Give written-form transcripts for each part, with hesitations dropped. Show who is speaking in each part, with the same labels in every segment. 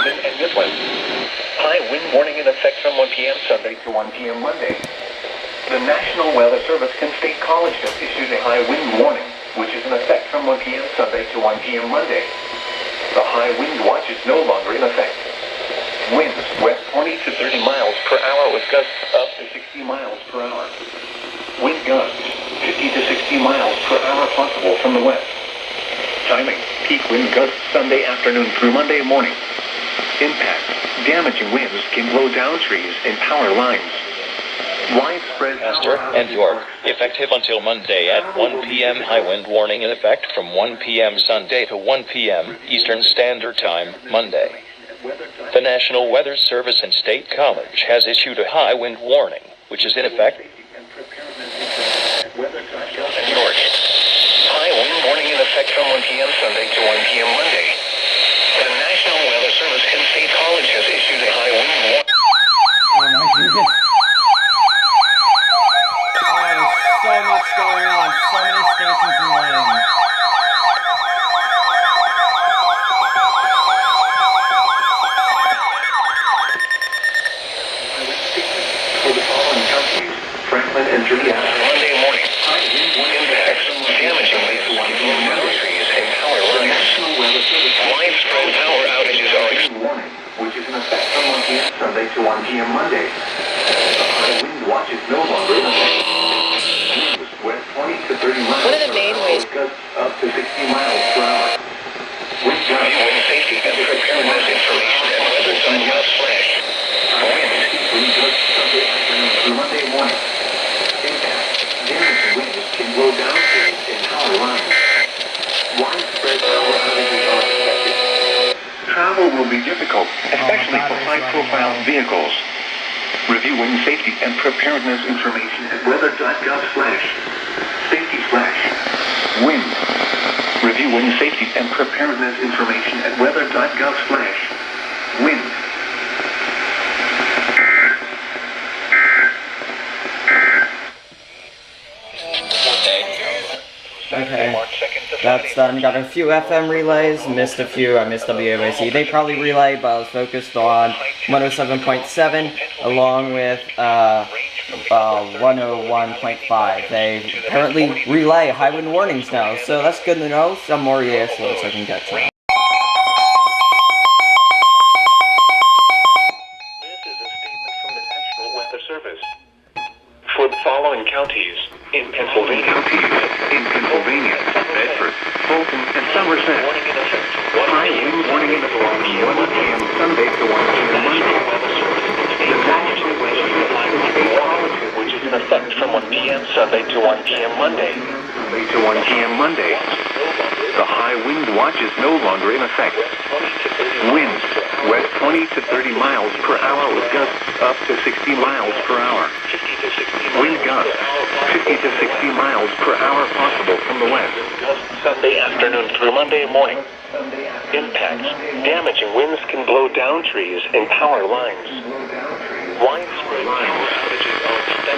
Speaker 1: Franklin and Midland. High wind warning in effect from 1 p.m. Sunday to 1 p.m. Monday. The National Weather Service Kent State College has issued a high wind warning, which is in effect from 1 p.m. Sunday to 1 p.m. Monday. The high wind watch is no longer in effect. Winds west 20 to 30 miles per hour with gusts up to 60 miles per hour. Wind gusts 50 to 60 miles per hour possible from the west. Timing, peak wind gusts Sunday afternoon through Monday morning. Impact, damaging winds can blow down trees and power lines. Widespread
Speaker 2: Lancaster and York, effective until Monday at 1 p.m. High wind warning in effect from 1 p.m. Sunday to 1 p.m. Eastern Standard Time, Monday. The National Weather Service and State College has issued a high wind warning, which is in effect. York. High wind warning in effect from 1 p.m. Sunday to 1 p.m. Monday. The National Weather Service and State College has issued a high wind warning.
Speaker 3: Oh my goodness. Oh, there's so much going on. So many stations in lane.
Speaker 1: For the following counties, Franklin and Juliet. Monday morning. High wind warning impacts, damaging winds can blow down trees and power lines. National Weather Service widespread power outages are warning, which is in effect from 1 p.m. Sunday to 1 p.m. Monday. The high wind watch is no longer in effect. Winds west 20 to 30 miles
Speaker 4: One of the main ways
Speaker 1: gusts up to 60 miles per hour. Wind gusts, wind safety and preparedness information and weather sign flash. Wind gusts Sunday afternoon through Monday morning. Impact, damaging winds can blow down trees and power lines. Widespread power outages are expected. Travel will be difficult, especially for high-profile vehicles. Review wind safety and preparedness information at weather.gov/safety/wind. Review wind safety and preparedness information at weather.gov/wind.
Speaker 3: Okay, that's done. Got a few FM relays, missed a few. I missed WABC. They probably relay, but I was focused on 107.7 along with 101.5. They apparently relay high wind warnings now, so that's good to know. Some more ESLs I can get to.
Speaker 1: This is a statement from the National Weather Service. For the following counties in Pennsylvania, Bedford, Fulton, and Somerset. High wind warning in effect from 1 p.m. Sunday to 1 p.m. Monday. The National Weather Service, which is in effect from 1 p.m. Sunday to 1 p.m. Monday. The high wind watch is no longer in effect. Winds west 20 to 30 miles per hour with gusts up to 60 miles per hour. Wind gusts 50 to 60 miles per hour possible from the west. Sunday afternoon through Monday morning. Impacts, damaging winds can blow down trees and power lines.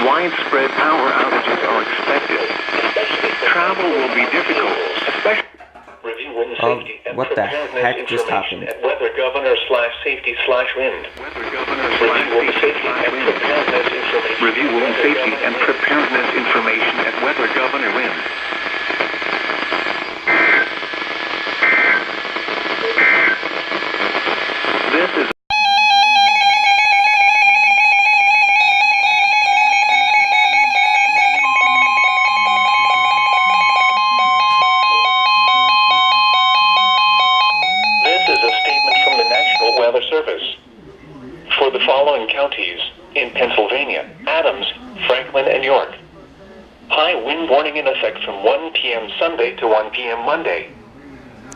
Speaker 1: Widespread power outages are expected. Travel will be difficult, especially. Review wind safety and
Speaker 3: what the heck just happened?
Speaker 1: At weathergovernor/safety/wind. Review wind safety and preparedness information at weathergovernor/wind. This is for the following counties in Pennsylvania, Adams, Franklin, and York. High wind warning in effect from 1 p.m. Sunday to 1 p.m. Monday.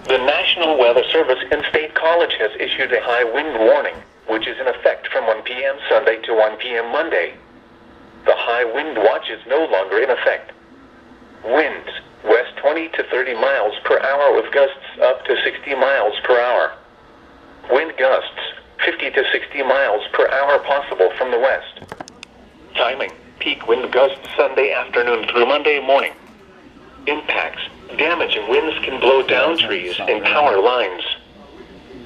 Speaker 1: The National Weather Service and State College has issued a high wind warning, which is in effect from 1 p.m. Sunday to 1 p.m. Monday. The high wind watch is no longer in effect. Winds west 20 to 30 miles per hour with gusts up to 60 miles per hour. Wind gusts 50 to 60 miles per hour possible from the west. Timing, peak wind gusts Sunday afternoon through Monday morning. Impacts, damaging winds can blow down trees and power lines.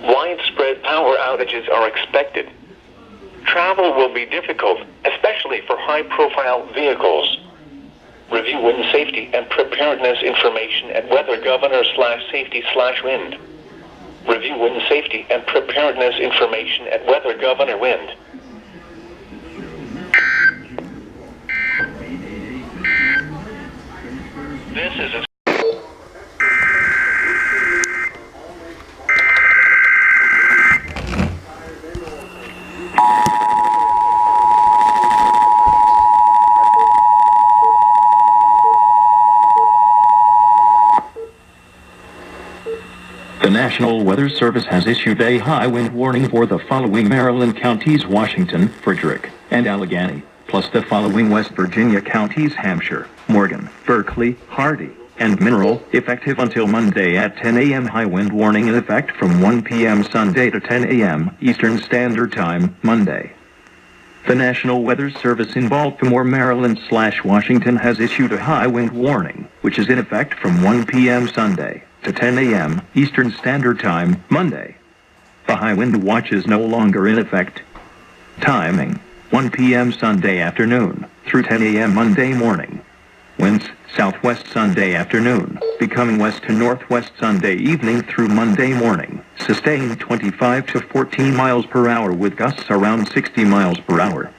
Speaker 1: Widespread power outages are expected. Travel will be difficult, especially for high-profile vehicles. Review wind safety and preparedness information at weathergovernor/safety/wind. Review wind safety and preparedness information at Weather Governor Wind. This is a
Speaker 2: The National Weather Service has issued a high wind warning for the following Maryland counties: Washington, Frederick, and Allegheny, plus the following West Virginia counties: Hampshire, Morgan, Berkeley, Hardy, and Mineral, effective until Monday at 10 a.m. High wind warning in effect from 1 p.m. Sunday to 10 a.m. Eastern Standard Time, Monday. The National Weather Service in Baltimore, Maryland/Washington has issued a high wind warning, which is in effect from 1 p.m. Sunday to 10 a.m. Eastern Standard Time, Monday. The high wind watch is no longer in effect. Timing: 1 p.m. Sunday afternoon through 10 a.m. Monday morning. Winds southwest Sunday afternoon, becoming west to northwest Sunday evening through Monday morning, sustained 25 to 14 miles per hour with gusts around 60 miles per hour.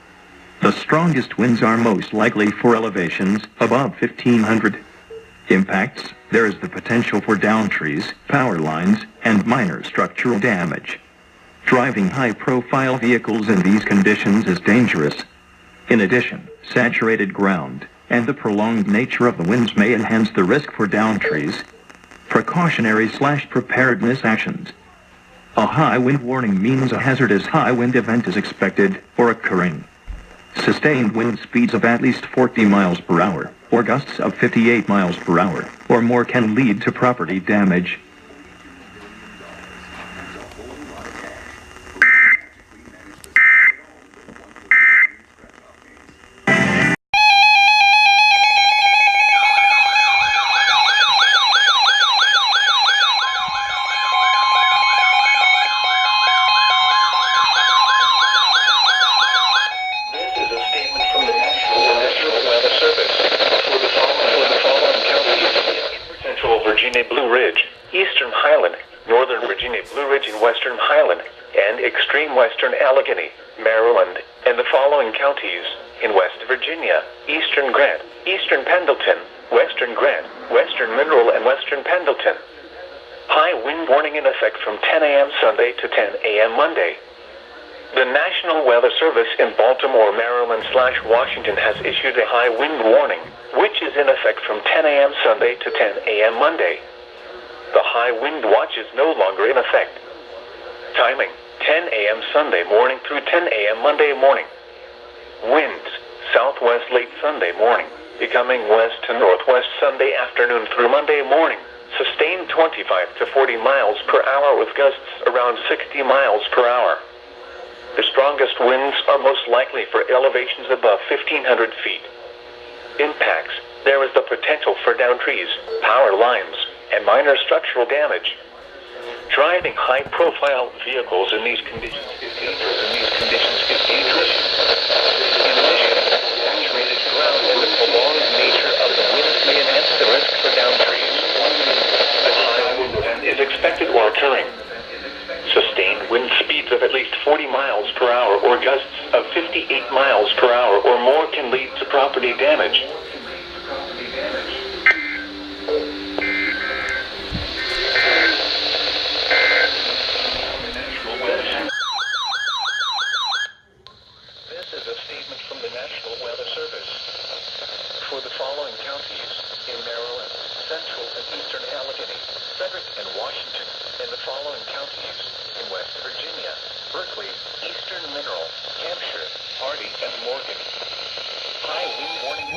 Speaker 2: The strongest winds are most likely for elevations above 1,500. Impacts: there is the potential for down trees, power lines, and minor structural damage. Driving high-profile vehicles in these conditions is dangerous. In addition, saturated ground and the prolonged nature of the winds may enhance the risk for down trees. Precautionary/preparedness actions. A high wind warning means a hazardous high wind event is expected or occurring. Sustained wind speeds of at least 40 miles per hour, or gusts of 58 miles per hour, or more can lead to property damage.
Speaker 1: Blue Ridge, Eastern Highland, Northern Virginia Blue Ridge and Western Highland, and extreme Western Allegheny, Maryland, and the following counties in West Virginia: Eastern Grant, Eastern Pendleton, Western Grant, Western Mineral, and Western Pendleton. High wind warning in effect from 10 a.m. Sunday to 10 a.m. Monday. The National Weather Service in Baltimore, Maryland/Washington has issued a high wind warning, which is in effect from 10 a.m. Sunday to 10 a.m. Monday. The high wind watch is no longer in effect. Timing: 10 a.m. Sunday morning through 10 a.m. Monday morning. Winds southwest late Sunday morning, becoming west to northwest Sunday afternoon through Monday morning. Sustained 25 to 40 miles per hour with gusts around 60 miles per hour. The strongest winds are most likely for elevations above 1,500 feet. Impacts: there is the potential for down trees, power lines, and minor structural damage. Driving high-profile vehicles in these conditions is dangerous. In addition, saturated ground and the prolonged nature of the winds may enhance the risk for down trees. A high wind event is expected or occurring. Sustained wind speeds of at least 40 miles per hour or gusts of 58 miles per hour or more can lead to property damage. This is a statement from the National Weather Service. For the following counties in Maryland, Central and Eastern Allegheny, Frederick and Washington, and the following counties in West Virginia: Berkeley, Eastern Mineral, Hampshire, Hardy, and Morgan. High wind warning.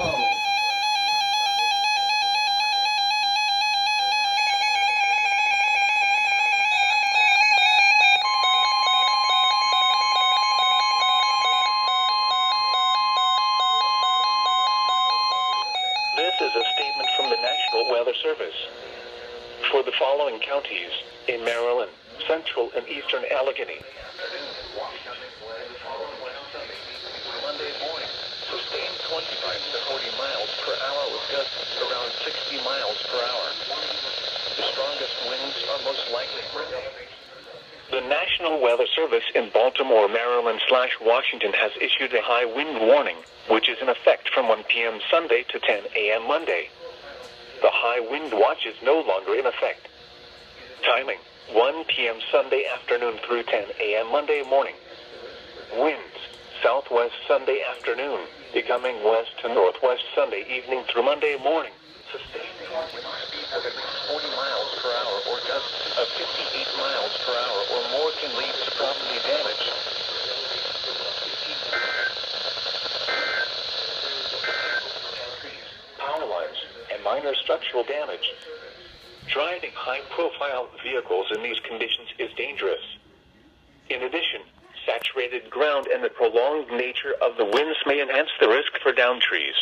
Speaker 1: This is a statement from the National Weather Service. For the following counties in Maryland, central and eastern Allegheny. Monday morning, sustained 25 to 40 miles per hour with gusts around 60 miles per hour. The strongest winds are most likely. The National Weather Service in Baltimore, Maryland/Washington has issued a high wind warning, which is in effect from 1 p.m. Sunday to 10 a.m. Monday. The high wind watch is no longer in effect. Timing, 1 p.m. Sunday afternoon through 10 a.m. Monday morning. Winds, southwest Sunday afternoon, becoming west to northwest Sunday evening through Monday morning. Sustained wind speeds of at least 40 miles per hour or gusts of 58 miles per hour or more can lead to property damage. Power lines and minor structural damage. Driving high-profile vehicles in these conditions is dangerous. In addition, saturated ground and the prolonged nature of the winds may enhance the risk for downed trees.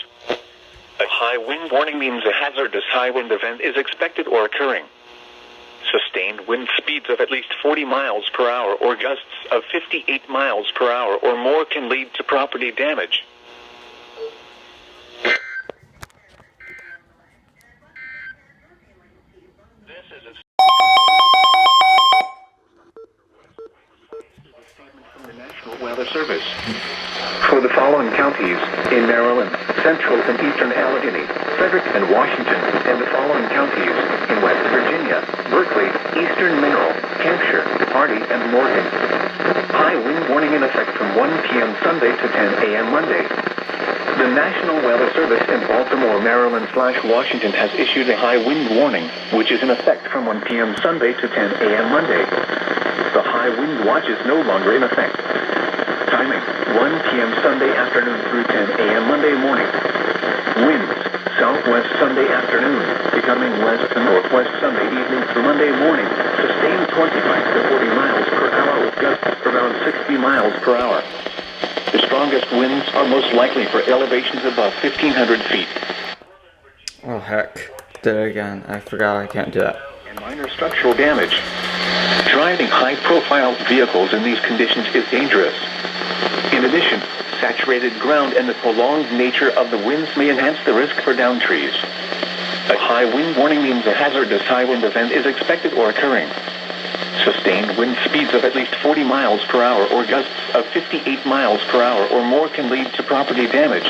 Speaker 1: A high wind warning means a hazardous high wind event is expected or occurring. Sustained wind speeds of at least 40 miles per hour or gusts of 58 miles per hour or more can lead to property damage. This is a statement from the National Weather Service. For the following counties in Maryland, central and eastern Allegheny, Frederick and Washington, and the following counties in West Virginia, Berkeley, eastern Mineral, Hampshire, Hardee, and Morgan. High wind warning in effect from 1 p.m. Sunday to 10 a.m. Monday. The National Weather Service in Baltimore, Maryland/Washington has issued a high wind warning, which is in effect from 1 p.m. Sunday to 10 a.m. Monday. The high wind watch is no longer in effect. Timing, 1 p.m. Sunday afternoon through 10 a.m. Monday morning. Winds, southwest Sunday afternoon, becoming west to northwest Sunday evening through Monday morning. Sustained 25 to 40 miles per hour with gusts around 60 miles per hour. The strongest winds are most likely for elevations above 1,500 feet.
Speaker 3: Oh heck, did it again. I forgot I can't do that.
Speaker 1: And minor structural damage. Driving high-profile vehicles in these conditions is dangerous. In addition, saturated ground and the prolonged nature of the winds may enhance the risk for downed trees. A high wind warning means a hazardous high wind event is expected or occurring. Sustained wind speeds of at least 40 miles per hour or gusts of 58 miles per hour or more can lead to property damage.